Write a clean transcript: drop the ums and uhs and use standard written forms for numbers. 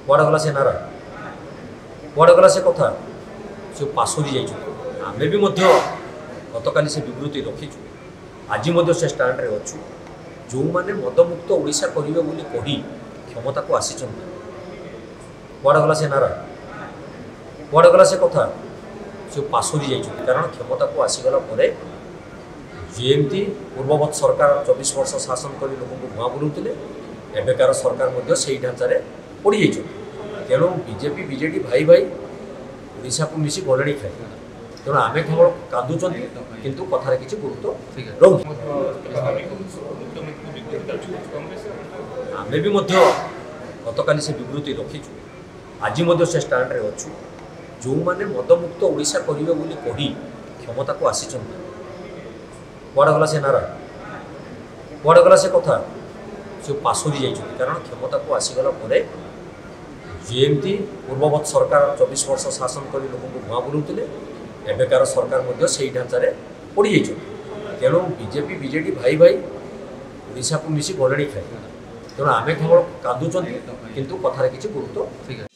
कुआड़े गला से नारा कुआड़े गला से कथा से पासोरी जाइए आमे भी गतकाली से विवृत्ति रखीचु आज से स्टाण्ड रे अच्छु जो मैंने मदमुक्त ओडिशा करिवे बोली कही क्षमता को आसी कुआड़े गला से नारा कुआड़े गला से कथा से पासोरी जाइए कारण क्षमता को आसीगला जमी पूर्ववत सरकार 24 वर्ष शासन कर लोक भुआ बुलाऊे एबेकार सरकार से ढांचार पड़ जाइए तेणु बीजेपी बीजेडी भाई भाई ओडिशा को मिसी गले खाए तेणु आम केवल कांदुंच किंतु कथार किसी गुरुत्व रोक आमे भी गतकाली से विवृत्ति रखीचु आज से स्टाण्ड रे अच्छु जो मैंने मदमुक्त ओडिशा करिवे बोली कही क्षमता को आसी कुआड़े गला से नारा कुआड़े गला से कथा से पासोरी जाइए कारण क्षमता को आसीगला जमी पूर्ववत सरकार 24 वर्ष शासन कर लोक भुआ बुलाऊे एबेकार सरकार से ढांचार पड़ जाइए तेणु बीजेपी बीजेडी भाई भाई ओडिशा को मिसी गले खाए तेणु आम केवल कांदुंच किंतु कथार किसी गुरुत्व